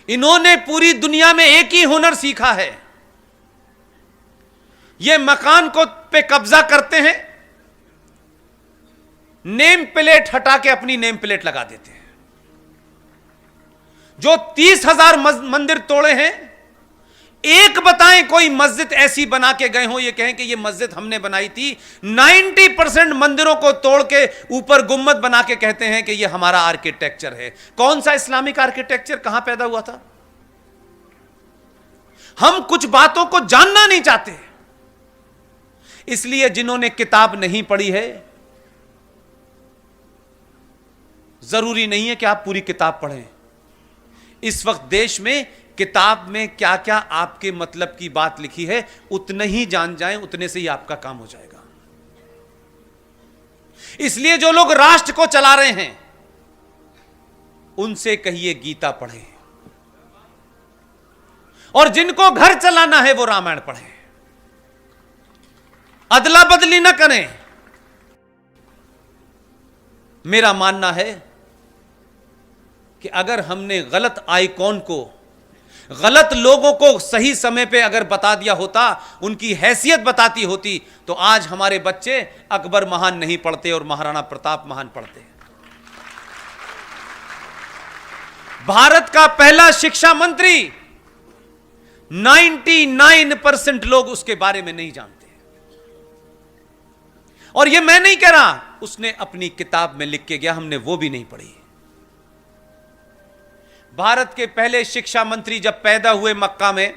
इन्होंने पूरी दुनिया में एक ही हुनर सीखा है, ये मकान को पे कब्जा करते हैं, नेम प्लेट हटा के अपनी नेम प्लेट लगा देते हैं। जो 30,000 मंदिर तोड़े हैं, एक बताएं कोई मस्जिद ऐसी बना के गए हो ये कहें कि ये मस्जिद हमने बनाई थी। 90% मंदिरों को तोड़ के ऊपर गुम्मद बना के कहते हैं कि ये हमारा आर्किटेक्चर है। कौन सा इस्लामिक आर्किटेक्चर कहां पैदा हुआ था? हम कुछ बातों को जानना नहीं चाहते, इसलिए जिन्होंने किताब नहीं पढ़ी है, जरूरी नहीं है कि आप पूरी किताब पढ़ें। इस वक्त देश में किताब में क्या क्या आपके मतलब की बात लिखी है उतना ही जान जाएं, उतने से ही आपका काम हो जाएगा। इसलिए जो लोग राष्ट्र को चला रहे हैं उनसे कहिए गीता पढ़ें, और जिनको घर चलाना है वो रामायण पढ़ें। अदला बदली ना करें। मेरा मानना है कि अगर हमने गलत आइकॉन को, गलत लोगों को सही समय पे अगर बता दिया होता, उनकी हैसियत बताती होती, तो आज हमारे बच्चे अकबर महान नहीं पढ़ते और महाराणा प्रताप महान पढ़ते। भारत का पहला शिक्षा मंत्री 99% लोग उसके बारे में नहीं जानते। और यह मैं नहीं कह रहा, उसने अपनी किताब में लिख के गया, हमने वो भी नहीं पढ़ी। भारत के पहले शिक्षा मंत्री जब पैदा हुए मक्का में,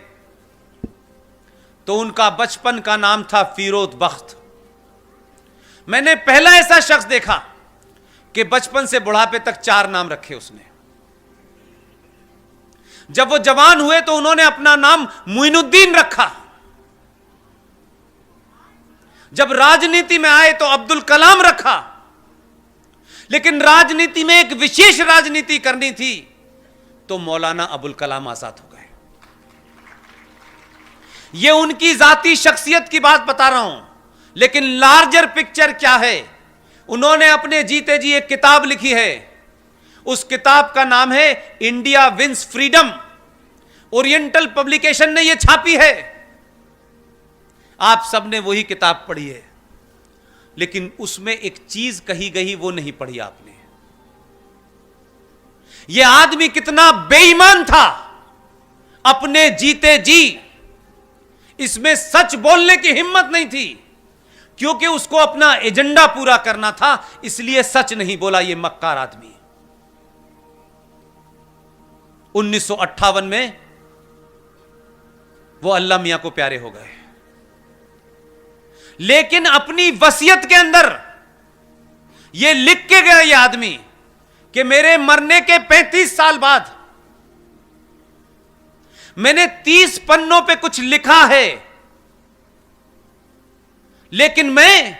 तो उनका बचपन का नाम था फिरोज बख्त। मैंने पहला ऐसा शख्स देखा कि बचपन से बुढ़ापे तक 4 नाम रखे उसने। जब वो जवान हुए तो उन्होंने अपना नाम मुइनुद्दीन रखा। जब राजनीति में आए तो अब्दुल कलाम रखा। लेकिन राजनीति में एक विशेष राजनीति करनी थी तो मौलाना अबुल कलाम आजाद हो गए। यह उनकी जाती शख्सियत की बात बता रहा हूं, लेकिन लार्जर पिक्चर क्या है? उन्होंने अपने जीते जी एक किताब लिखी है। उस किताब का नाम है India wins freedom. Oriental publication ने यह छापी है। आप सबने वही किताब पढ़ी है, लेकिन उसमें एक चीज कही गई वो नहीं पढ़ी आपने। यह आदमी कितना बेईमान था, अपने जीते जी इसमें सच बोलने की हिम्मत नहीं थी, क्योंकि उसको अपना एजेंडा पूरा करना था, इसलिए सच नहीं बोला। यह मक्कार आदमी 1958 में वो अल्लाह मियां को प्यारे हो गए, लेकिन अपनी वसीयत के अंदर यह लिख के गया यह आदमी कि मेरे मरने के 35 साल बाद मैंने 30 पन्नों पे कुछ लिखा है, लेकिन मैं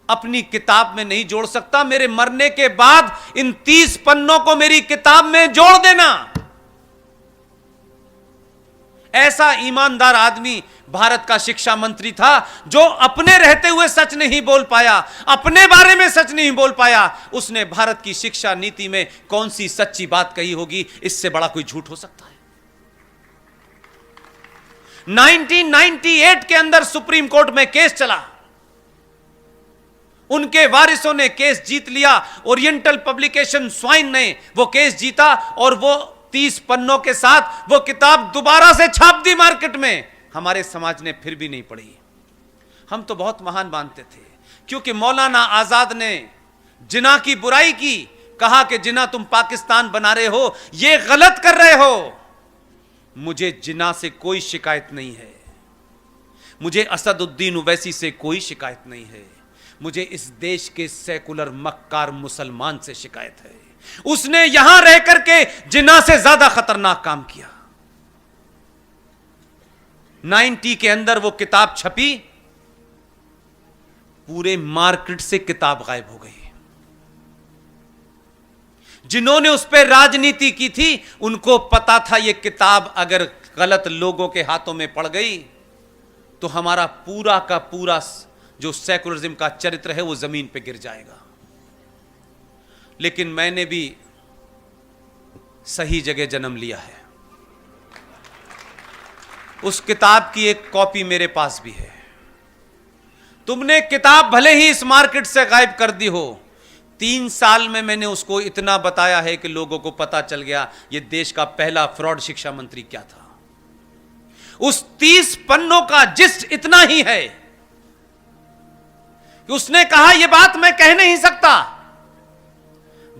अपनी किताब में नहीं जोड़ सकता। मेरे मरने के बाद इन 30 पन्नों को मेरी किताब में जोड़ देना। ऐसा ईमानदार आदमी भारत का शिक्षा मंत्री था, जो अपने रहते हुए सच नहीं बोल पाया, अपने बारे में सच नहीं बोल पाया। उसने भारत की शिक्षा नीति में कौन सी सच्ची बात कही होगी? इससे बड़ा कोई झूठ हो सकता है? 1998 के अंदर सुप्रीम कोर्ट में केस चला, उनके वारिसों ने केस जीत लिया। ओरिएंटल पब्लिकेशन स्वाइन ने वो केस जीता और वो 30 पन्नों के साथ वो किताब दोबारा से छाप दी मार्केट में। हमारे समाज ने फिर भी नहीं पढ़ी। हम तो बहुत महान मानते थे, क्योंकि मौलाना आजाद ने जिना की बुराई की, कहा कि जिना तुम पाकिस्तान बना रहे हो, ये गलत कर रहे हो। मुझे जिना से कोई शिकायत नहीं है, मुझे असदुद्दीन ओवैसी से कोई शिकायत नहीं है, मुझे इस देश के सेकुलर मक्कार मुसलमान से शिकायत है। उसने यहां रह करके जिना से ज्यादा खतरनाक काम किया। 90 के अंदर वो किताब छपी, पूरे मार्केट से किताब गायब हो गई। जिन्होंने उस पर राजनीति की थी उनको पता था ये किताब अगर गलत लोगों के हाथों में पड़ गई तो हमारा पूरा का पूरा जो सेकुलरिज्म का चरित्र है वो जमीन पे गिर जाएगा। लेकिन मैंने भी सही जगह जन्म लिया है। उस किताब की एक कॉपी मेरे पास भी है। तुमने किताब भले ही इस मार्केट से गायब कर दी हो, 3 साल में मैंने उसको इतना बताया है कि लोगों को पता चल गया ये देश का पहला फ्रॉड शिक्षा मंत्री क्या था। उस 30 पन्नों का जिस्ट इतना ही है कि उसने कहा यह बात मैं कह नहीं सकता,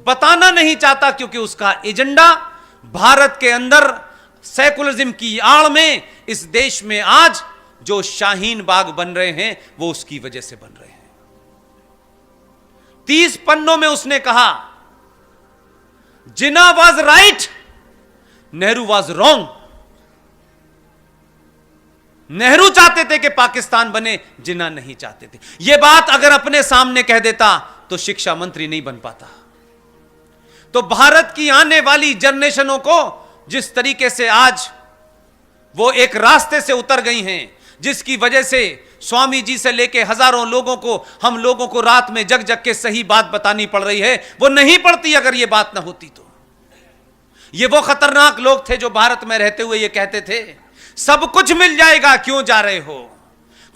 बताना नहीं चाहता, क्योंकि उसका एजेंडा भारत के अंदर सेकुलरिज्म की आड़ में इस देश में आज जो शाहीन बाग बन रहे हैं वो उसकी वजह से बन रहे हैं। 30 पन्नों में उसने कहा Jinnah was right, Nehru was wrong. Nehru चाहते थे कि पाकिस्तान बने, जिन्ना नहीं चाहते थे। यह बात अगर अपने सामने कह देता तो शिक्षा मंत्री नहीं बन पाता। तो भारत की आने वाली जनरेशनों को जिस तरीके से आज वो एक रास्ते से उतर गई हैं, जिसकी वजह से स्वामी जी से लेके हजारों लोगों को, हम लोगों को रात में जग जग के सही बात बतानी पड़ रही है, वो नहीं पड़ती अगर ये बात ना होती तो। ये वो खतरनाक लोग थे जो भारत में रहते हुए ये कहते थे सब कुछ मिल जाएगा, क्यों जा रहे हो,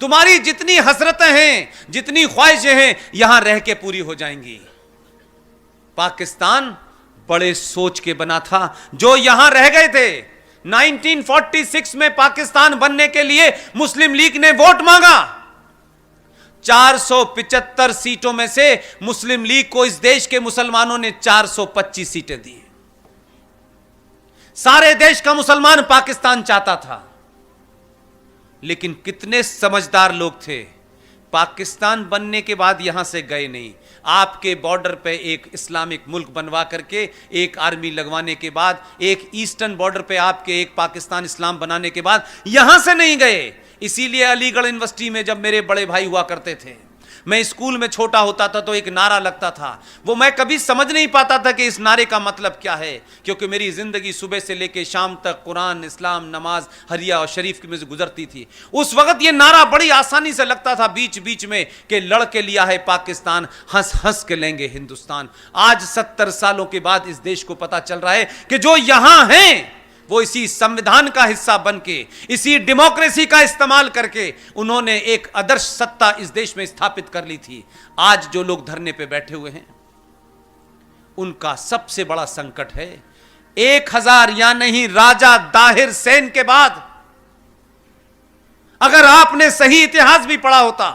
तुम्हारी जितनी हसरतें हैं, जितनी ख्वाहिशें हैं, यहां रह के पूरी हो जाएंगी। पाकिस्तान बड़े सोच के बना था जो यहां रह गए थे। 1946 में पाकिस्तान बनने के लिए मुस्लिम लीग ने वोट मांगा। 475 सीटों में से मुस्लिम लीग को इस देश के मुसलमानों ने 425 सीटें दी। सारे देश का मुसलमान पाकिस्तान चाहता था, लेकिन कितने समझदार लोग थे, पाकिस्तान बनने के बाद यहां से गए नहीं। आपके बॉर्डर पे एक इस्लामिक मुल्क बनवा करके, एक आर्मी लगवाने के बाद, एक ईस्टर्न बॉर्डर पे आपके एक पाकिस्तान इस्लाम बनाने के बाद यहां से नहीं गए। इसीलिए अलीगढ़ यूनिवर्सिटी में जब मेरे बड़े भाई हुआ करते थे, मैं स्कूल में छोटा होता था तो एक नारा लगता था, वो मैं कभी समझ नहीं पाता था कि इस नारे का मतलब क्या है, क्योंकि मेरी जिंदगी सुबह से लेकर शाम तक कुरान, इस्लाम, नमाज, हरिया और शरीफ में से गुजरती थी। उस वक्त ये नारा बड़ी आसानी से लगता था बीच बीच में कि लड़ के लिया है पाकिस्तान, हंस हंस के लेंगे हिंदुस्तान। आज 70 सालों के बाद इस देश को पता चल रहा है कि जो यहां हैं वो इसी संविधान का हिस्सा बनके, इसी डेमोक्रेसी का इस्तेमाल करके उन्होंने एक आदर्श सत्ता इस देश में स्थापित कर ली थी। आज जो लोग धरने पे बैठे हुए हैं उनका सबसे बड़ा संकट है 1000 या नहीं राजा दाहिर सेन के बाद अगर आपने सही इतिहास भी पढ़ा होता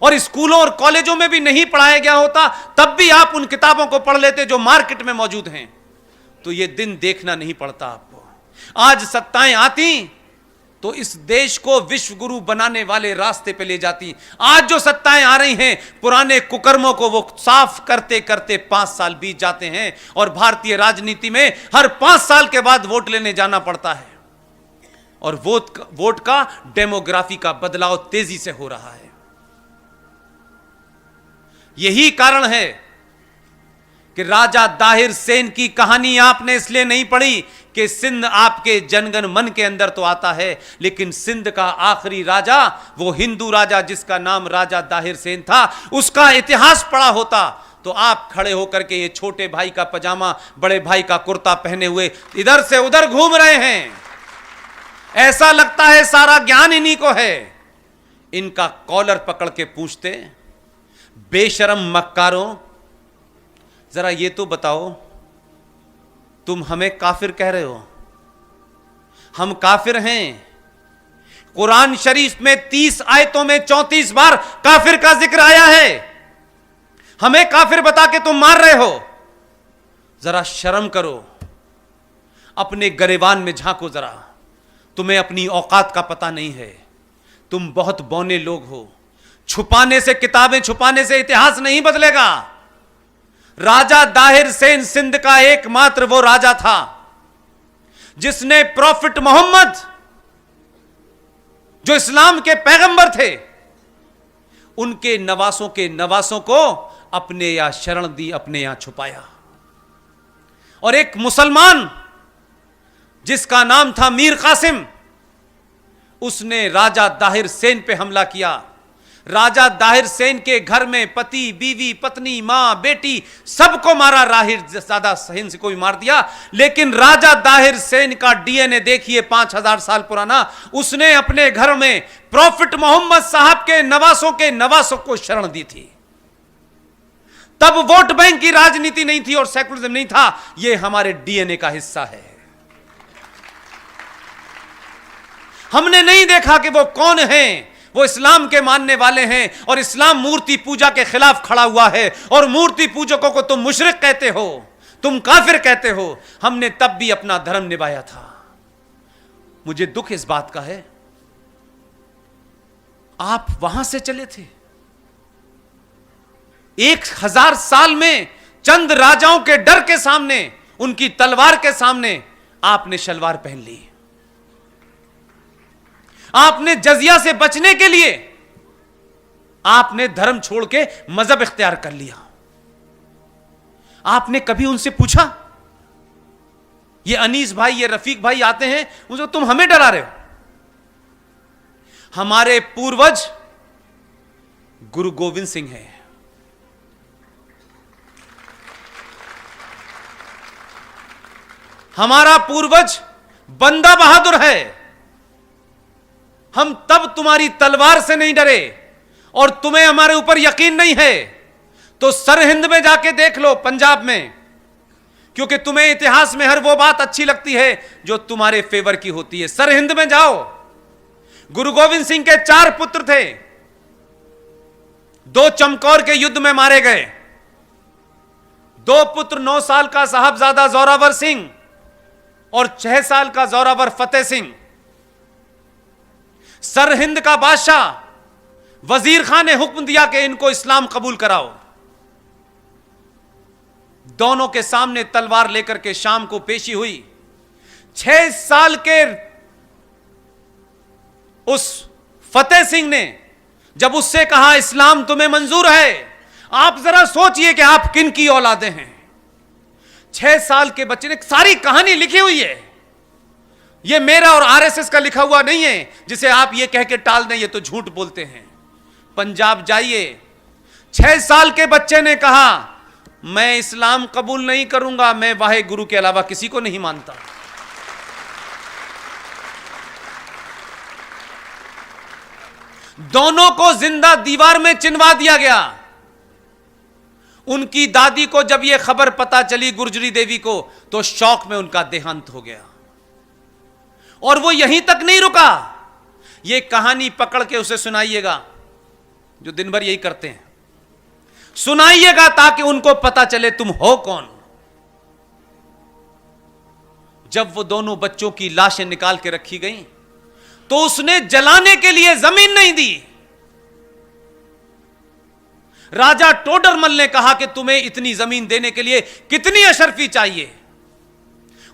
और स्कूलों और कॉलेजों में भी नहीं पढ़ाया गया होता, तब भी आप उन किताबों को पढ़ लेते जो मार्केट में मौजूद हैं, तो यह दिन देखना नहीं पड़ता आपको। आज सत्ताएं आती तो इस देश को विश्व गुरु बनाने वाले रास्ते पे ले जाती। आज जो सत्ताएं आ रही हैं, पुराने कुकर्मों को वो साफ करते करते 5 साल बीत जाते हैं और भारतीय राजनीति में हर 5 साल के बाद वोट लेने जाना पड़ता है और वोट का डेमोग्राफी का बदलाव तेजी से हो रहा है। यही कारण है कि राजा दाहिर सेन की कहानी आपने इसलिए नहीं पढ़ी कि सिंध आपके जनगण मन के अंदर तो आता है, लेकिन सिंध का आखिरी राजा, वो हिंदू राजा जिसका नाम राजा दाहिर सेन था, उसका इतिहास पढ़ा होता तो आप खड़े होकर के ये छोटे भाई का पजामा, बड़े भाई का कुर्ता पहने हुए इधर से उधर घूम रहे हैं। ऐसा लगता है सारा ज्ञान इन्हीं को है। इनका कॉलर पकड़ के पूछते, बेशरम मक्कारों, जरा ये तो बताओ तुम हमें काफिर कह रहे हो? हम काफिर हैं। कुरान शरीफ में 30 आयतों में 34 बार काफिर का जिक्र आया है। हमें काफिर बता के तुम मार रहे हो? जरा शर्म करो, अपने गरेबान में झांको जरा। तुम्हें अपनी औकात का पता नहीं है। तुम बहुत बौने लोग हो। छुपाने से, किताबें छुपाने से इतिहास नहीं बदलेगा। राजा दाहिर सेन सिंध का एकमात्र वो राजा था जिसने प्रॉफिट मोहम्मद, जो इस्लाम के पैगंबर थे, उनके नवासों के नवासों को अपने यहां शरण दी, अपने यहां छुपाया। और एक मुसलमान जिसका नाम था मीर कासिम, उसने राजा दाहिर सेन पे हमला किया। राजा दाहिर सेन के घर में पति, बीवी, पत्नी, मां, बेटी सबको मारा। राहिर ज्यादा हिंद को भी मार दिया। लेकिन राजा दाहिर सेन का डीएनए देखिए 5000 साल पुराना। उसने अपने घर में प्रॉफिट मोहम्मद साहब के नवासों को शरण दी थी। तब वोट बैंक की राजनीति नहीं थी और सेकुलरिज्म नहीं था। यह हमारे डीएनए का हिस्सा है। हमने नहीं देखा कि वो कौन हैं। वो इस्लाम के मानने वाले हैं और इस्लाम मूर्ति पूजा के खिलाफ खड़ा हुआ है और मूर्ति पूजकों को तुम मुशरिक कहते हो, तुम काफिर कहते हो। हमने तब भी अपना धर्म निभाया था। मुझे दुख इस बात का है, आप वहां से चले थे। 1000 साल में चंद राजाओं के डर के सामने, उनकी तलवार के सामने आपने शलवार पहन ली। आपने जजिया से बचने के लिए आपने धर्म छोड़ के मजहब इख्तियार कर लिया। आपने कभी उनसे पूछा? ये अनीस भाई, ये रफीक भाई आते हैं, उनसे तुम हमें डरा रहे हो। हमारे पूर्वज गुरु गोविंद सिंह हैं। हमारा पूर्वज बंदा बहादुर है। हम तब तुम्हारी तलवार से नहीं डरे और तुम्हें हमारे ऊपर यकीन नहीं है तो सरहिंद में जाके देख लो, पंजाब में, क्योंकि तुम्हें इतिहास में हर वो बात अच्छी लगती है जो तुम्हारे फेवर की होती है। सरहिंद में जाओ। गुरु गोविंद सिंह के 4 पुत्र थे। 2 चमकौर के युद्ध में मारे गए। 2 पुत्र 9 साल का साहबजादा जोरावर सिंह और 6 साल का जोरावर फतेह सिंह। सरहिंद का बादशाह वजीर खान ने हुक्म दिया कि इनको इस्लाम कबूल कराओ। दोनों के सामने तलवार लेकर के शाम को पेशी हुई। 6 साल के उस फतेह सिंह ने जब उससे कहा इस्लाम तुम्हें मंजूर है, आप जरा सोचिए कि आप किन की औलादे हैं। 6 साल के बच्चे ने सारी कहानी लिखी हुई है। ये मेरा और आरएसएस का लिखा हुआ नहीं है जिसे आप ये कह के टाल दें ये तो झूठ बोलते हैं। पंजाब जाइए, 6 साल के बच्चे ने कहा मैं इस्लाम कबूल नहीं करूंगा, मैं वाहे गुरु के अलावा किसी को नहीं मानता। दोनों को जिंदा दीवार में चिनवा दिया गया। उनकी दादी को जब यह खबर पता चली गुर्जरी देवी को, तो शौक में उनका देहांत हो गया। और वो यहीं तक नहीं रुका, ये कहानी पकड़ के उसे सुनाइएगा, जो दिन भर यही करते हैं, सुनाइएगा ताकि उनको पता चले तुम हो कौन। जब वो दोनों बच्चों की लाशें निकाल के रखी गईं, तो उसने जलाने के लिए जमीन नहीं दी। राजा टोडरमल ने कहा कि तुम्हें इतनी जमीन देने के लिए कितनी अशरफी चाहिए।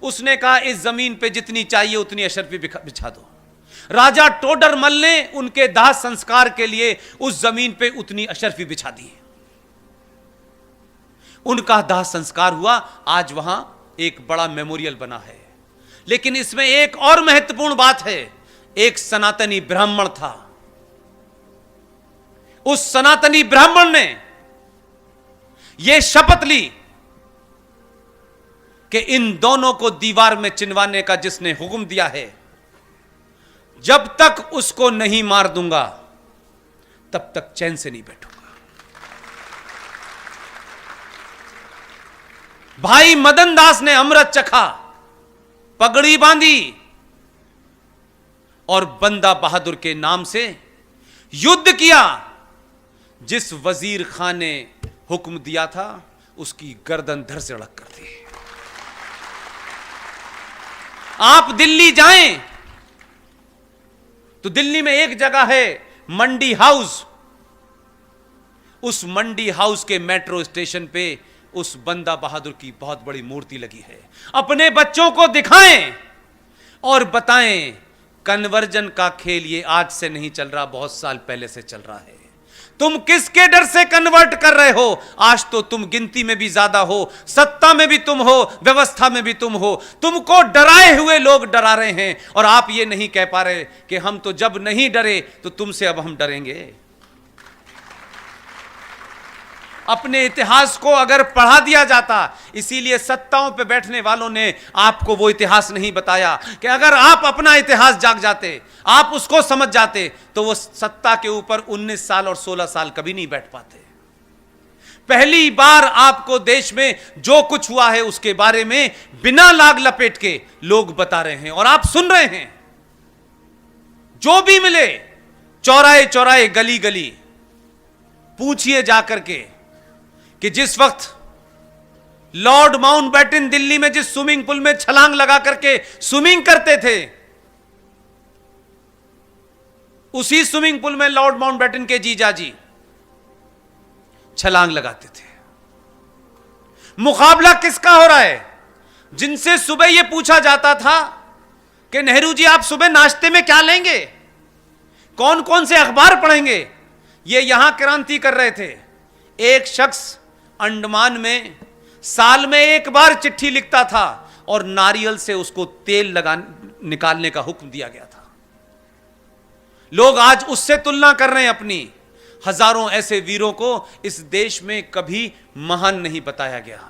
उसने कहा इस जमीन पे जितनी चाहिए उतनी अशरफी बिछा दो। राजा टोडरमल ने उनके दाह संस्कार के लिए उस जमीन पे उतनी अशरफी बिछा दी। उनका दाह संस्कार हुआ। आज वहां एक बड़ा मेमोरियल बना है। लेकिन इसमें एक और महत्वपूर्ण बात है। एक सनातनी ब्राह्मण था। उस सनातनी ब्राह्मण ने यह शपथ ली कि इन दोनों को दीवार में चिनवाने का जिसने हुक्म दिया है, जब तक उसको नहीं मार दूंगा तब तक चैन से नहीं बैठूंगा। भाई मदन दास ने अमृत चखा, पगड़ी बांधी और बंदा बहादुर के नाम से युद्ध किया। जिस वजीर खान ने हुक्म दिया था उसकी गर्दन धड़ से अड़क कर दी। आप दिल्ली जाएं तो दिल्ली में एक जगह है मंडी हाउस। उस मंडी हाउस के मेट्रो स्टेशन पे उस बंदा बहादुर की बहुत बड़ी मूर्ति लगी है। अपने बच्चों को दिखाएं और बताएं कन्वर्जन का खेल ये आज से नहीं चल रहा, बहुत साल पहले से चल रहा है। तुम किसके डर से कन्वर्ट कर रहे हो? आज तो तुम गिनती में भी ज्यादा हो, सत्ता में भी तुम हो, व्यवस्था में भी तुम हो। तुमको डराए हुए लोग डरा रहे हैं और आप ये नहीं कह पा रहे कि हम तो जब नहीं डरे तो तुमसे अब हम डरेंगे। अपने इतिहास को अगर पढ़ा दिया जाता, इसीलिए सत्ताओं पे बैठने वालों ने आपको वो इतिहास नहीं बताया कि अगर आप अपना इतिहास जाग जाते, आप उसको समझ जाते, तो वो सत्ता के ऊपर 19 साल और 16 साल कभी नहीं बैठ पाते। पहली बार आपको देश में जो कुछ हुआ है उसके बारे में बिना लाग लपेट के लोग बता रहे हैं और आप सुन रहे हैं। जो भी मिले, चौराहे चौराहे, गली गली, पूछिए जाकर के कि जिस वक्त लॉर्ड माउंटबेटन दिल्ली में जिस स्विमिंग पूल में छलांग लगा करके स्विमिंग करते थे, उसी स्विमिंग पूल में लॉर्ड माउंटबेटन के जीजाजी छलांग लगाते थे। मुकाबला किसका हो रहा है? जिनसे सुबह यह पूछा जाता था कि नेहरू जी आप सुबह नाश्ते में क्या लेंगे, कौन कौन से अखबार पढ़ेंगे, ये यहां क्रांति कर रहे थे। एक शख्स अंडमान में साल में एक बार चिट्ठी लिखता था और नारियल से उसको तेल निकालने का हुक्म दिया गया था। लोग आज उससे तुलना कर रहे हैं अपनी। हजारों ऐसे वीरों को इस देश में कभी महान नहीं बताया गया।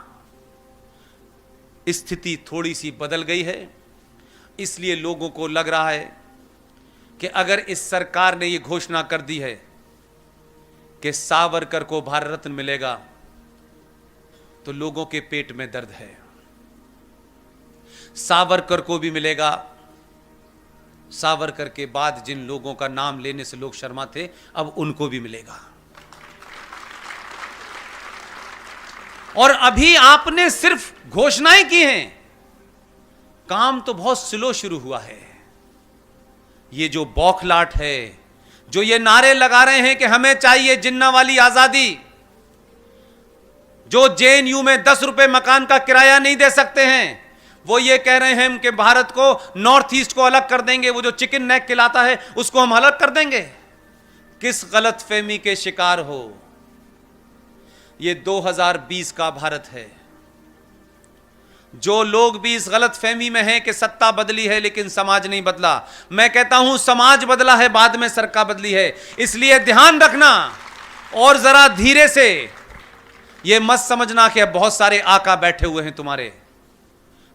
स्थिति थोड़ी सी बदल गई है, इसलिए लोगों को लग रहा है कि अगर इस सरकार ने यह घोषणा कर दी है कि सावरकर को भारत रत्न मिलेगा, तो लोगों के पेट में दर्द है। सावरकर को भी मिलेगा। सावरकर के बाद जिन लोगों का नाम लेने से लोग शर्माते, अब उनको भी मिलेगा। और अभी आपने सिर्फ घोषणाएं की हैं, काम तो बहुत स्लो शुरू हुआ है। ये जो बौखलाहट है, जो ये नारे लगा रहे हैं कि हमें चाहिए जिन्ना वाली आजादी, जो जेएनयू में 10 रुपए मकान का किराया नहीं दे सकते हैं, वो ये कह रहे हैं कि भारत को, नॉर्थ ईस्ट को अलग कर देंगे, वो जो चिकन नेक खिलाता है उसको हम अलग कर देंगे। किस गलत फहमी के शिकार हो? ये 2020 का भारत है। जो लोग भी इस गलत फहमी में हैं कि सत्ता बदली है लेकिन समाज नहीं बदला, मैं कहता हूं समाज बदला है, बाद में सरकार बदली है। इसलिए ध्यान रखना और जरा धीरे से, यह मत समझना कि अब बहुत सारे आका बैठे हुए हैं तुम्हारे।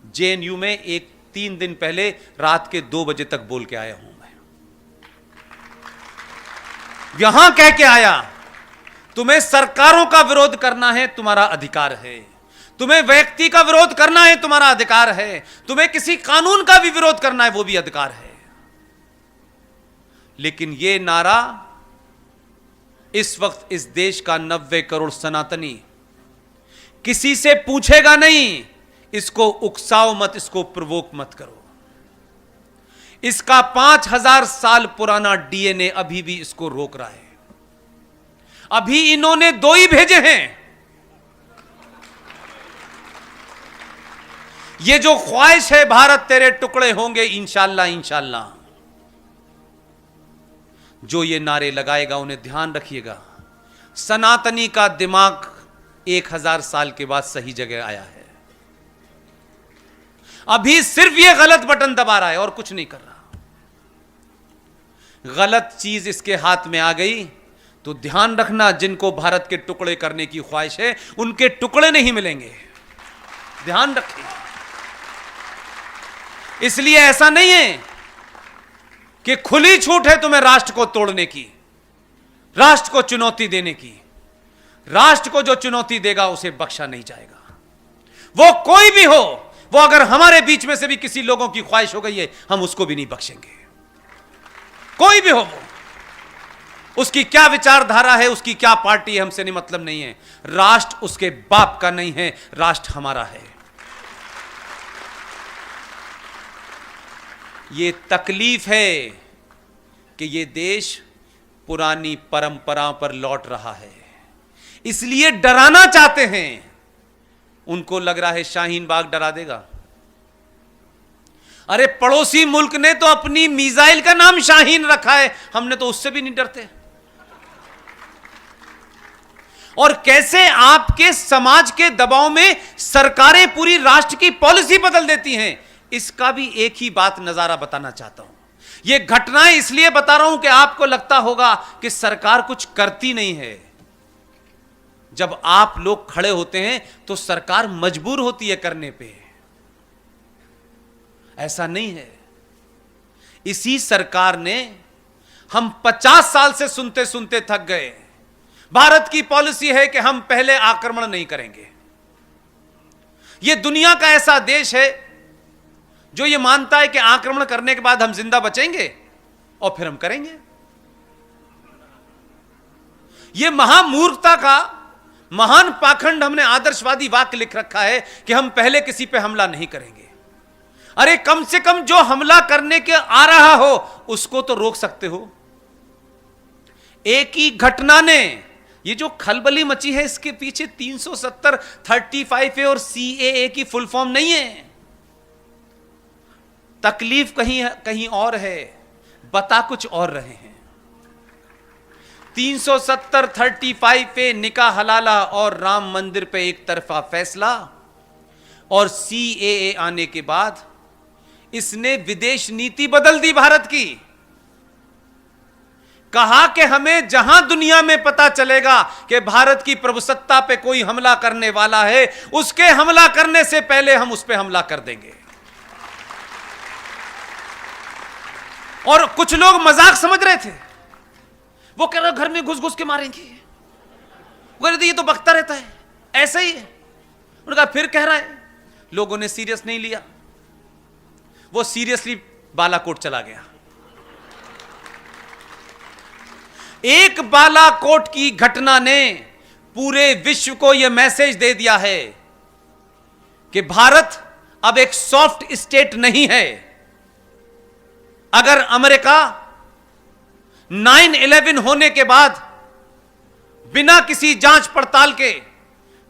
जेएनयू में 3 दिन पहले रात के 2 बजे तक बोल के आया हूं मैं, यहां कह के आया, तुम्हें सरकारों का विरोध करना है, तुम्हारा अधिकार है। तुम्हें व्यक्ति का विरोध करना है, तुम्हारा अधिकार है। तुम्हें किसी कानून का भी विरोध करना है, वो भी अधिकार है। लेकिन यह नारा इस वक्त इस देश का 90 करोड़ सनातनी किसी से पूछेगा नहीं। इसको उकसाओ मत, इसको प्रवोक मत करो। इसका 5000 साल पुराना डीएनए अभी भी इसको रोक रहा है। अभी इन्होंने 2 ही भेजे हैं। ये जो ख्वाहिश है भारत तेरे टुकड़े होंगे इंशाअल्लाह इंशाअल्लाह, जो ये नारे लगाएगा उन्हें ध्यान रखिएगा, सनातनी का दिमाग 1000 साल के बाद सही जगह आया है। अभी सिर्फ ये गलत बटन दबा रहा है और कुछ नहीं कर रहा। गलत चीज इसके हाथ में आ गई तो ध्यान रखना, जिनको भारत के टुकड़े करने की ख्वाहिश है उनके टुकड़े नहीं मिलेंगे। ध्यान रखिए। इसलिए ऐसा नहीं है कि खुली छूट है तुम्हें राष्ट्र को तोड़ने की, राष्ट्र को चुनौती देने की। राष्ट्र को जो चुनौती देगा उसे बख्शा नहीं जाएगा। वो कोई भी हो, वो अगर हमारे बीच में से भी किसी लोगों की ख्वाहिश हो गई है, हम उसको भी नहीं बख्शेंगे। कोई भी हो वो, उसकी क्या विचारधारा है, उसकी क्या पार्टी है, हमसे नहीं मतलब नहीं है। राष्ट्र उसके बाप का नहीं है, राष्ट्र हमारा है। ये तकलीफ है कि ये देश पुरानी परंपरा पर लौट रहा है, इसलिए डराना चाहते हैं। उनको लग रहा है शाहीन बाग डरा देगा। अरे पड़ोसी मुल्क ने तो अपनी मिसाइल का नाम शाहीन रखा है, हमने तो उससे भी नहीं डरते। और कैसे आपके समाज के दबाव में सरकारें पूरी राष्ट्र की पॉलिसी बदल देती हैं, इसका भी एक ही बात नजारा बताना चाहता हूं। यह घटनाएं इसलिए बता रहा हूं कि आपको लगता होगा कि सरकार कुछ करती नहीं है। जब आप लोग खड़े होते हैं तो सरकार मजबूर होती है करने पे। ऐसा नहीं है। इसी सरकार ने, हम 50 साल से सुनते सुनते थक गए, भारत की पॉलिसी है कि हम पहले आक्रमण नहीं करेंगे। यह दुनिया का ऐसा देश है जो यह मानता है कि आक्रमण करने के बाद हम जिंदा बचेंगे और फिर हम करेंगे। यह महामूर्खता का महान पाखंड हमने आदर्शवादी वाक्य लिख रखा है कि हम पहले किसी पे हमला नहीं करेंगे। अरे कम से कम जो हमला करने के आ रहा हो उसको तो रोक सकते हो। एक ही घटना ने, ये जो खलबली मची है इसके पीछे 370, 35 है और CAA की फुल फॉर्म नहीं है। तकलीफ कहीं और है, बता कुछ और रहे हैं। 370, 35 पे निकाह हलाला और राम मंदिर पे एक तरफा फैसला, और CAA आने के बाद इसने विदेश नीति बदल दी भारत की। कहा कि हमें जहां दुनिया में पता चलेगा कि भारत की प्रभुसत्ता पे कोई हमला करने वाला है, उसके हमला करने से पहले हम उस पे हमला कर देंगे। और कुछ लोग मजाक समझ रहे थे, वो कह रहे घर में घुस घुस के मारेंगे, वो कह रहे ये तो बकता रहता है, ऐसा ही है। उन्होंने कहा फिर कह रहा है। लोगों ने सीरियस नहीं लिया, वो सीरियसली बालाकोट चला गया। एक बालाकोट की घटना ने पूरे विश्व को यह मैसेज दे दिया है कि भारत अब एक सॉफ्ट स्टेट नहीं है। अगर अमेरिका 9/11 होने के बाद बिना किसी जांच पड़ताल के,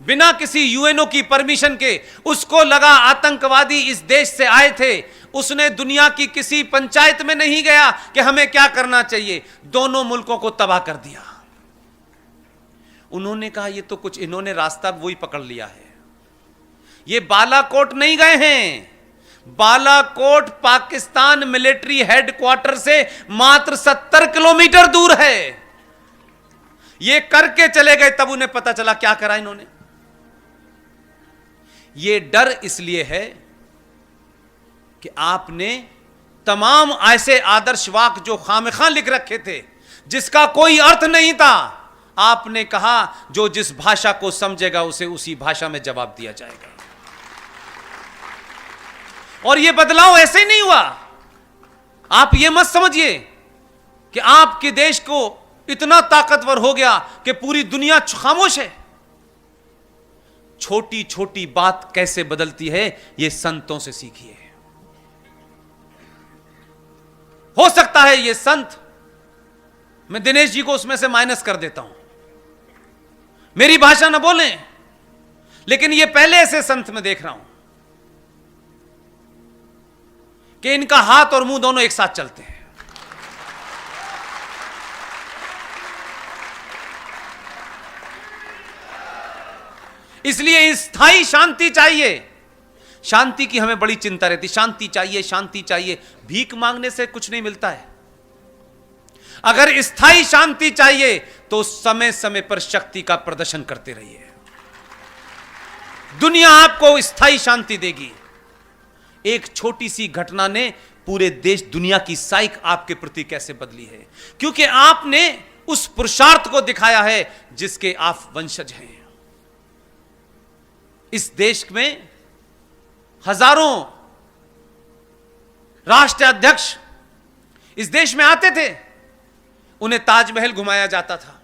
बिना किसी यूएनओ की परमिशन के उसको लगा आतंकवादी इस देश से आए थे, उसने दुनिया की किसी पंचायत में नहीं गया कि हमें क्या करना चाहिए, दोनों मुल्कों को तबाह कर दिया। उन्होंने कहा ये तो कुछ इन्होंने रास्ता वही पकड़ लिया है। ये बालाकोट नहीं गए हैं। बालाकोट पाकिस्तान मिलिट्री हेडक्वार्टर से मात्र 70 किलोमीटर दूर है। ये करके चले गए, तब उन्हें पता चला क्या करा इन्होंने। ये डर इसलिए है कि आपने तमाम ऐसे आदर्श वाक्य जो खामखा लिख रखे थे, जिसका कोई अर्थ नहीं था, आपने कहा जो जिस भाषा को समझेगा उसे उसी भाषा में जवाब दिया जाएगा। और यह बदलाव ऐसे ही नहीं हुआ। आप यह मत समझिए कि आपके देश को इतना ताकतवर हो गया कि पूरी दुनिया खामोश है। छोटी छोटी बात कैसे बदलती है, यह संतों से सीखिए। हो सकता है ये संत, मैं दिनेश जी को उसमें से माइनस कर देता हूं, मेरी भाषा ना बोलें, लेकिन ये पहले ऐसे संत में देख रहा हूं कि इनका हाथ और मुंह दोनों एक साथ चलते हैं। इसलिए स्थायी शांति चाहिए। शांति की हमें बड़ी चिंता रहती, शांति चाहिए, शांति चाहिए। भीख मांगने से कुछ नहीं मिलता है। अगर स्थायी शांति चाहिए तो समय समय पर शक्ति का प्रदर्शन करते रहिए। दुनिया आपको स्थायी शांति देगी। एक छोटी सी घटना ने पूरे देश दुनिया की साइक आपके प्रति कैसे बदली है, क्योंकि आपने उस पुरुषार्थ को दिखाया है जिसके आप वंशज हैं। इस देश में हजारों राष्ट्राध्यक्ष इस देश में आते थे, उन्हें ताजमहल घुमाया जाता था,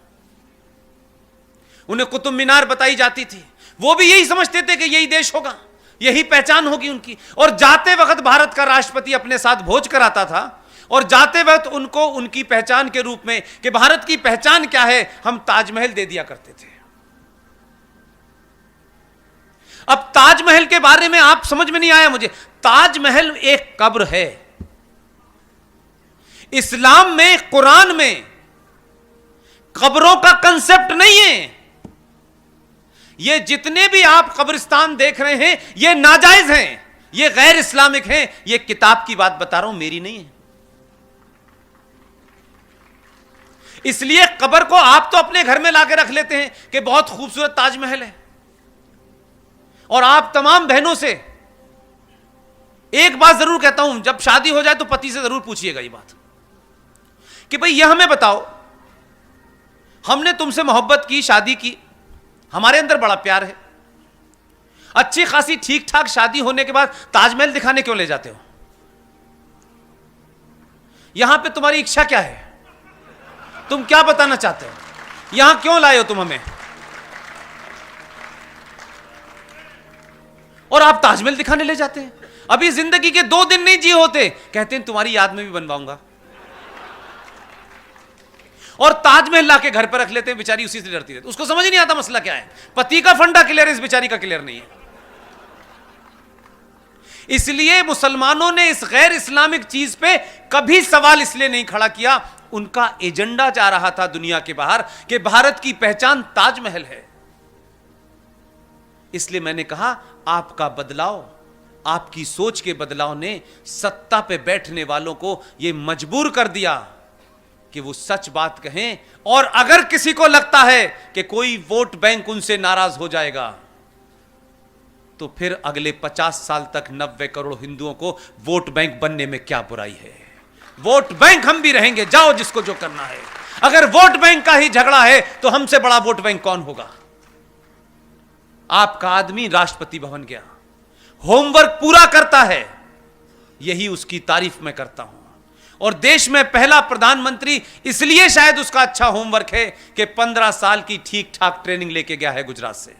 उन्हें कुतुब मीनार बताई जाती थी। वो भी यही समझते थे कि यही देश होगा, यही पहचान होगी उनकी। और जाते वक्त भारत का राष्ट्रपति अपने साथ भोज कराता था, और जाते वक्त उनको उनकी पहचान के रूप में कि भारत की पहचान क्या है, हम ताजमहल दे दिया करते थे। अब ताजमहल के बारे में आप समझ में नहीं आया मुझे। ताजमहल एक कब्र है। इस्लाम में, कुरान में कब्रों का कंसेप्ट नहीं है। ये जितने भी आप कब्रिस्तान देख रहे हैं ये नाजायज हैं, ये गैर इस्लामिक हैं। ये किताब की बात बता रहा हूं, मेरी नहीं है। इसलिए कब्र को आप तो अपने घर में लाके रख लेते हैं कि बहुत खूबसूरत ताजमहल है, और आप तमाम बहनों से एक बात जरूर कहता हूं, जब शादी हो जाए तो पति से जरूर पूछिएगा ये बात कि भाई यह हमें बताओ, हमने तुमसे मोहब्बत की, शादी की, हमारे अंदर बड़ा प्यार है, अच्छी खासी ठीक ठाक शादी होने के बाद ताजमहल दिखाने क्यों ले जाते हो? यहां पे तुम्हारी इच्छा क्या है? तुम क्या बताना चाहते हो? यहां क्यों लाए हो तुम हमें? और आप ताजमहल दिखाने ले जाते हैं। अभी जिंदगी के 2 दिन नहीं जी होते, कहते हैं तुम्हारी याद में भी बनवाऊंगा, और ताजमहल लाके घर पर रख लेते हैं। बेचारी उसी से डरती रहती, उसको समझ नहीं आता मसला क्या है। पति का फंडा क्लियर है, इस बेचारी का क्लियर नहीं है। इसलिए मुसलमानों ने इस गैर इस्लामिक चीज पे कभी सवाल इसलिए नहीं खड़ा किया, उनका एजेंडा जा रहा था दुनिया के बाहर कि भारत की पहचान ताजमहल है। इसलिए मैंने कहा आपका बदलाव, आपकी सोच के बदलाव ने सत्ता पे बैठने वालों को यह मजबूर कर दिया कि वो सच बात कहें, और अगर किसी को लगता है कि कोई वोट बैंक उनसे नाराज हो जाएगा तो फिर अगले 50 साल तक 90 करोड़ हिंदुओं को वोट बैंक बनने में क्या बुराई है। वोट बैंक हम भी रहेंगे, जाओ जिसको जो करना है। अगर वोट बैंक का ही झगड़ा है तो हमसे बड़ा वोट बैंक कौन होगा? आपका आदमी राष्ट्रपति भवन गया, होमवर्क पूरा करता है, यही उसकी तारीफ मैं करता हूं। और देश में पहला प्रधानमंत्री इसलिए शायद उसका अच्छा होमवर्क है कि 15 साल की ठीक ठाक ट्रेनिंग लेके गया है गुजरात से।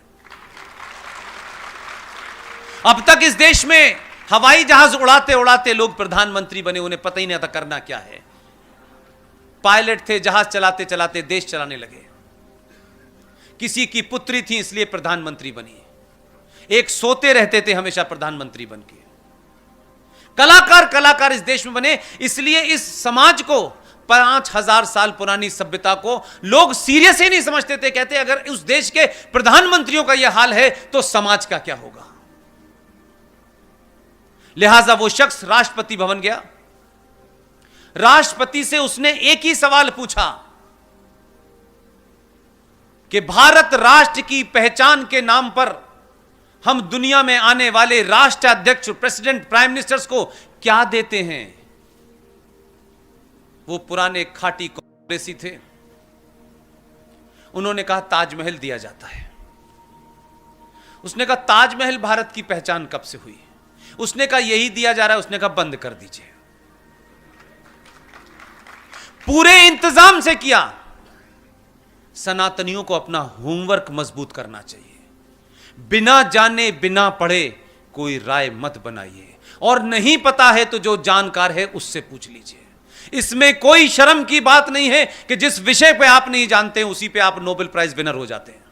अब तक इस देश में हवाई जहाज उड़ाते उड़ाते लोग प्रधानमंत्री बने, उन्हें पता ही नहीं था करना क्या है। पायलट थे, जहाज चलाते चलाते देश चलाने लगे। किसी की पुत्री थी इसलिए प्रधानमंत्री बनी, एक सोते रहते थे हमेशा प्रधानमंत्री बनके। कलाकार इस देश में बने, इसलिए इस समाज को, 5000 साल पुरानी सभ्यता को लोग सीरियस ही नहीं समझते थे। कहते अगर उस देश के प्रधानमंत्रियों का यह हाल है तो समाज का क्या होगा। लिहाजा वो शख्स राष्ट्रपति भवन गया, राष्ट्रपति से उसने एक ही सवाल पूछा कि भारत राष्ट्र की पहचान के नाम पर हम दुनिया में आने वाले राष्ट्राध्यक्ष, प्रेसिडेंट, प्राइम मिनिस्टर्स को क्या देते हैं। वो पुराने खाटी कांग्रेसी थे, उन्होंने कहा ताजमहल दिया जाता है। उसने कहा ताजमहल भारत की पहचान कब से हुई? उसने कहा यही दिया जा रहा है। उसने कहा बंद कर दीजिए। पूरे इंतजाम से किया। सनातनियों को अपना होमवर्क मजबूत करना चाहिए। बिना जाने बिना पढ़े कोई राय मत बनाइए, और नहीं पता है तो जो जानकार है उससे पूछ लीजिए। इसमें कोई शर्म की बात नहीं है कि जिस विषय पे आप नहीं जानते हैं उसी पे आप नोबेल प्राइज विनर हो जाते हैं।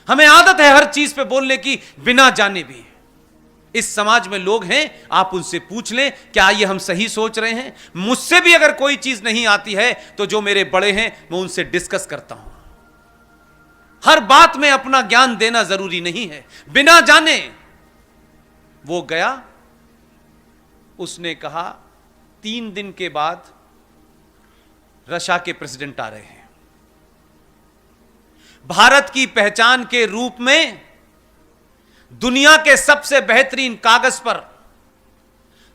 हमें आदत है हर चीज पे बोलने की बिना जाने भी। इस समाज में लोग हैं, आप उनसे पूछ लें क्या ये हम सही सोच रहे हैं। मुझसे भी अगर कोई चीज नहीं आती है तो जो मेरे बड़े हैं मैं उनसे डिस्कस करता हूं। हर बात में अपना ज्ञान देना जरूरी नहीं है बिना जाने। वो गया, उसने कहा 3 दिन के बाद रशिया के प्रेसिडेंट आ रहे हैं। भारत की पहचान के रूप में दुनिया के सबसे बेहतरीन कागज पर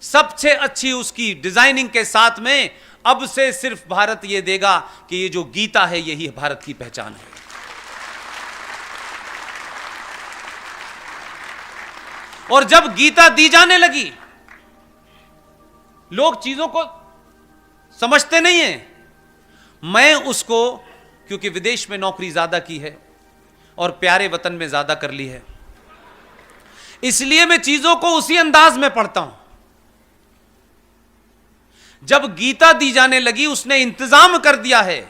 सबसे अच्छी उसकी डिजाइनिंग के साथ में अब से सिर्फ भारत यह देगा कि ये जो गीता है यही भारत की पहचान है। और जब गीता दी जाने लगी, लोग चीजों को समझते नहीं हैं। मैं उसको, क्योंकि विदेश में नौकरी ज्यादा की है और प्यारे वतन में ज्यादा कर ली है, इसलिए मैं चीजों को उसी अंदाज में पढ़ता हूं। जब गीता दी जाने लगी, उसने इंतजाम कर दिया है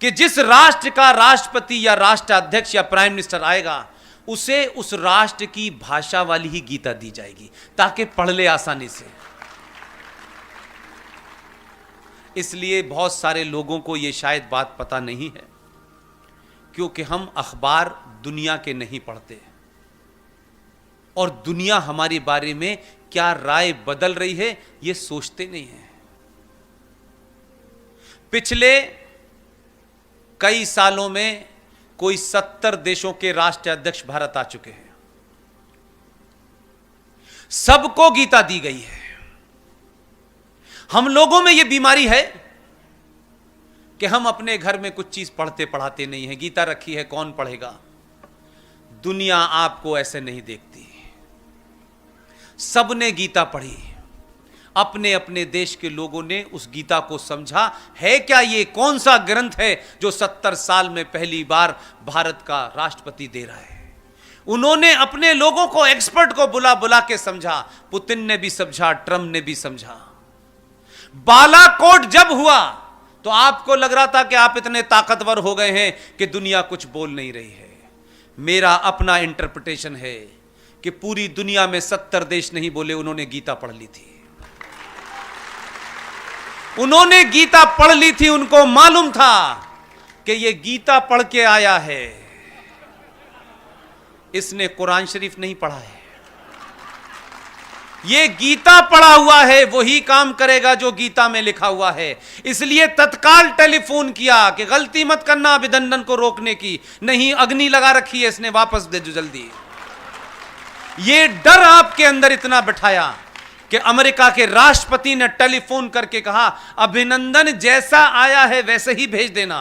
कि जिस राष्ट्र का राष्ट्रपति या राष्ट्राध्यक्ष या प्राइम मिनिस्टर आएगा उसे उस राष्ट्र की भाषा वाली ही गीता दी जाएगी ताकि पढ़ ले आसानी से। इसलिए बहुत सारे लोगों को यह शायद बात पता नहीं है, क्योंकि हम अखबार दुनिया के नहीं पढ़ते और दुनिया हमारे बारे में क्या राय बदल रही है यह सोचते नहीं है। पिछले कई सालों में कोई 70 देशों के राष्ट्राध्यक्ष भारत आ चुके हैं। सबको गीता दी गई है। हम लोगों में यह बीमारी है कि हम अपने घर में कुछ चीज पढ़ते पढ़ाते नहीं है। गीता रखी है, कौन पढ़ेगा? दुनिया आपको ऐसे नहीं देखती। सबने गीता पढ़ी, अपने अपने देश के लोगों ने उस गीता को समझा। है क्या ये कौन सा ग्रंथ है जो 70 साल में पहली बार भारत का राष्ट्रपति दे रहा है? उन्होंने अपने लोगों को, एक्सपर्ट को बुला बुला के समझा। पुतिन ने भी समझा, ट्रंप ने भी समझा। बालाकोट जब हुआ तो आपको लग रहा था कि आप इतने ताकतवर हो गए हैं कि दुनिया कुछ बोल नहीं रही है। मेरा अपना इंटरप्रिटेशन है कि पूरी दुनिया में 70 देश नहीं बोले, उन्होंने गीता पढ़ ली थी। उन्होंने गीता पढ़ ली थी, उनको मालूम था कि यह गीता पढ़ के आया है, इसने कुरान शरीफ नहीं पढ़ा है। यह गीता पढ़ा हुआ है, वही काम करेगा जो गीता में लिखा हुआ है। इसलिए तत्काल टेलीफोन किया कि गलती मत करना अभिनंदन को रोकने की, नहीं अग्नि लगा रखी है, इसने वापस दे दो जल्दी। यह डर आपके अंदर इतना बिठाया कि अमेरिका के राष्ट्रपति ने टेलीफोन करके कहा, अभिनंदन जैसा आया है वैसे ही भेज देना।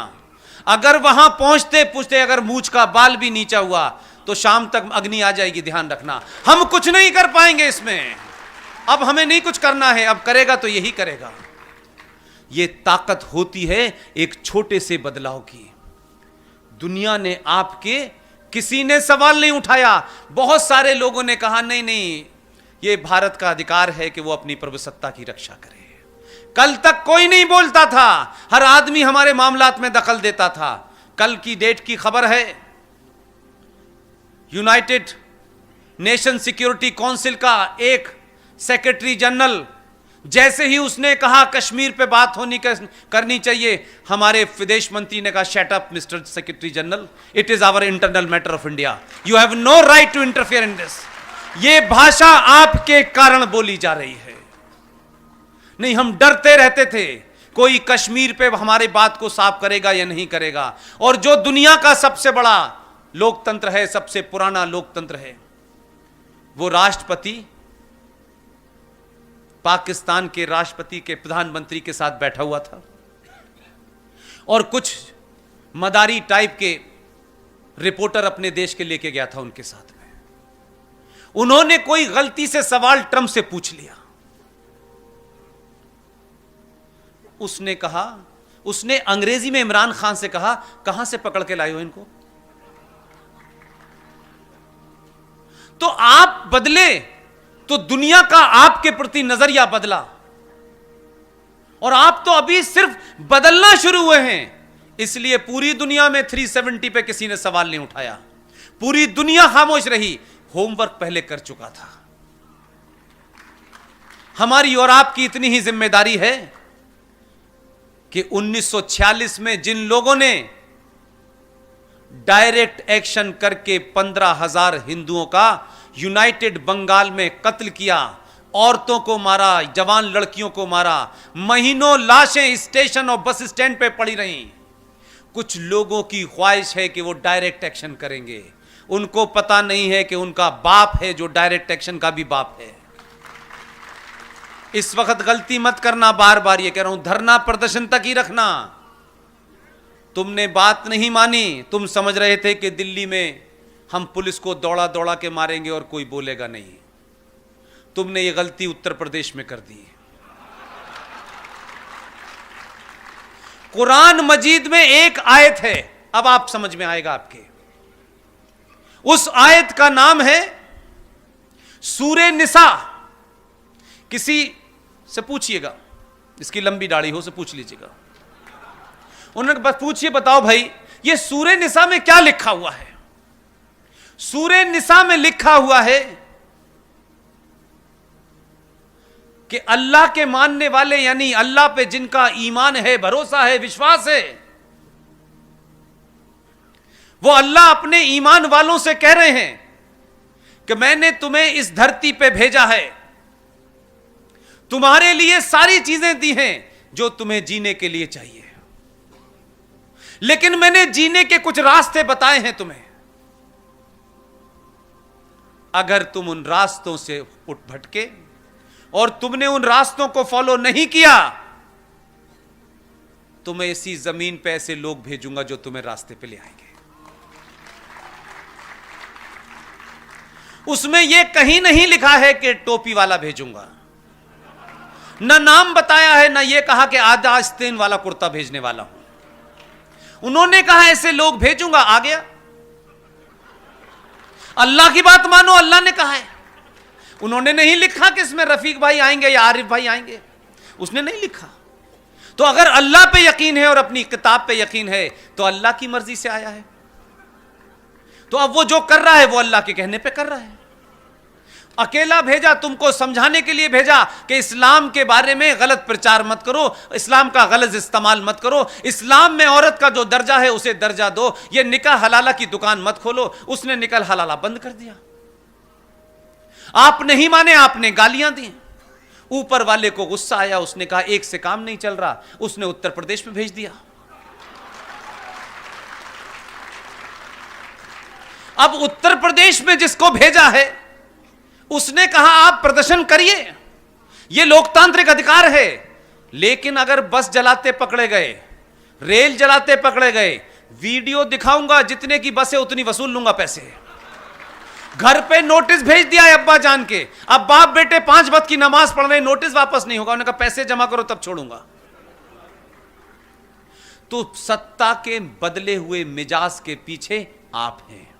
अगर वहां पहुंचते पूछते अगर मूंछ का बाल भी नीचा हुआ तो शाम तक अग्नि आ जाएगी, ध्यान रखना। हम कुछ नहीं कर पाएंगे इसमें, अब हमें नहीं कुछ करना है, अब करेगा तो यही करेगा। यह ताकत होती है एक छोटे से बदलाव की। दुनिया ने आपके, किसी ने सवाल नहीं उठाया। बहुत सारे लोगों ने कहा नहीं नहीं, यह भारत का अधिकार है कि वो अपनी प्रभुसत्ता की रक्षा करे। कल तक कोई नहीं बोलता था, हर आदमी हमारे मामलात में दखल देता था। कल की डेट की खबर है, यूनाइटेड नेशन सिक्योरिटी काउंसिल का एक सेक्रेटरी जनरल, जैसे ही उसने कहा कश्मीर पे बात करनी चाहिए, हमारे विदेश मंत्री ने कहा shut up mister secretary general, it is our internal matter of India, you have no right to interfere in this. ये भाषा आपके कारण बोली जा रही है। नहीं, हम डरते रहते थे कोई कश्मीर पे हमारी बात को साफ करेगा या नहीं करेगा। और जो दुनिया का सबसे बड़ा लोकतंत्र है, सबसे पुराना लोकतंत्र है, वो राष्ट्रपति पाकिस्तान के राष्ट्रपति के प्रधानमंत्री के साथ बैठा हुआ था और कुछ मदारी टाइप के रिपोर्टर अपने देश के लेके गया था उनके साथ में। उन्होंने कोई गलती से सवाल ट्रंप से पूछ लिया। उसने कहा, उसने अंग्रेजी में इमरान खान से कहा, कहां से पकड़ के लाए हो इनको? तो आप बदले तो दुनिया का आपके प्रति नजरिया बदला, और आप तो अभी सिर्फ बदलना शुरू हुए हैं। इसलिए पूरी दुनिया में 370 पे किसी ने सवाल नहीं उठाया, पूरी दुनिया खामोश रही। होमवर्क पहले कर चुका था। हमारी और आपकी इतनी ही जिम्मेदारी है कि 1946 में जिन लोगों ने डायरेक्ट एक्शन करके 15,000 हिंदुओं का यूनाइटेड बंगाल में कत्ल किया, औरतों को मारा, जवान लड़कियों को मारा, महीनों लाशें स्टेशन और बस स्टैंड पे पड़ी रहीं। कुछ लोगों की ख्वाहिश है कि वो डायरेक्ट एक्शन करेंगे। उनको पता नहीं है कि उनका बाप है जो डायरेक्ट एक्शन का भी बाप है। इस वक्त गलती मत करना, बार बार ये कह रहा हूं, धरना प्रदर्शन तक ही रखना। तुमने बात नहीं मानी, तुम समझ रहे थे कि दिल्ली में हम पुलिस को दौड़ा दौड़ा के मारेंगे और कोई बोलेगा नहीं। तुमने ये गलती उत्तर प्रदेश में कर दी। कुरान मजीद में एक आयत है, अब आप समझ में आएगा आपके। उस आयत का नाम है सूरे निसा। किसी से पूछिएगा, इसकी लंबी दाढ़ी हो से पूछ लीजिएगा, उन्होंने बस पूछिए, बताओ भाई ये सूरे निसा में क्या लिखा हुआ है? सूरे निसा में लिखा हुआ है कि अल्लाह के मानने वाले, यानी अल्लाह पे जिनका ईमान है, भरोसा है, विश्वास है, वो अल्लाह अपने ईमान वालों से कह रहे हैं कि मैंने तुम्हें इस धरती पे भेजा है, तुम्हारे लिए सारी चीजें दी हैं जो तुम्हें जीने के लिए चाहिए, लेकिन मैंने जीने के कुछ रास्ते बताए हैं तुम्हें। अगर तुम उन रास्तों से उठ भटके और तुमने उन रास्तों को फॉलो नहीं किया, तो मैं इसी जमीन पे ऐसे लोग भेजूंगा जो तुम्हें रास्ते पे ले आएंगे। उसमें यह कहीं नहीं लिखा है कि टोपी वाला भेजूंगा, ना नाम बताया है, ना यह कहा कि आधा आस्तीन वाला कुर्ता भेजने वाला हूं। उन्होंने कहा ऐसे लोग भेजूंगा, आ गया। अल्लाह की बात मानो, अल्लाह ने कहा है। उन्होंने नहीं लिखा कि इसमें रफीक भाई आएंगे या आरिफ भाई आएंगे, उसने नहीं लिखा। तो अगर अल्लाह पे यकीन है और अपनी किताब पे यकीन है तो अल्लाह की मर्जी से आया है। तो अब वो जो कर रहा है वो अल्लाह के कहने पे कर रहा है। अकेला भेजा, तुमको समझाने के लिए भेजा कि इस्लाम के बारे में गलत प्रचार मत करो, इस्लाम का गलत इस्तेमाल मत करो, इस्लाम में औरत का जो दर्जा है उसे दर्जा दो, ये निकाह हलाला की दुकान मत खोलो। उसने निकाह हलाला बंद कर दिया। आप नहीं माने, आपने गालियां दी। ऊपर वाले को गुस्सा आया, उसने कहा एक से काम नहीं चल रहा, उसने उत्तर प्रदेश में भेज दिया। अब उत्तर प्रदेश में जिसको भेजा है उसने कहा आप प्रदर्शन करिए, यह लोकतांत्रिक अधिकार है। लेकिन अगर बस जलाते पकड़े गए, रेल जलाते पकड़े गए, वीडियो दिखाऊंगा, जितने की बस है उतनी वसूल लूंगा पैसे। घर पे नोटिस भेज दिया है अब्बा जान के, अब बाप बेटे 5 वक्त की नमाज पढ़ रहे, नोटिस वापस नहीं होगा। उन्होंने कहा पैसे जमा करो तब छोड़ूंगा। तो सत्ता के बदले हुए मिजाज के पीछे आप हैं।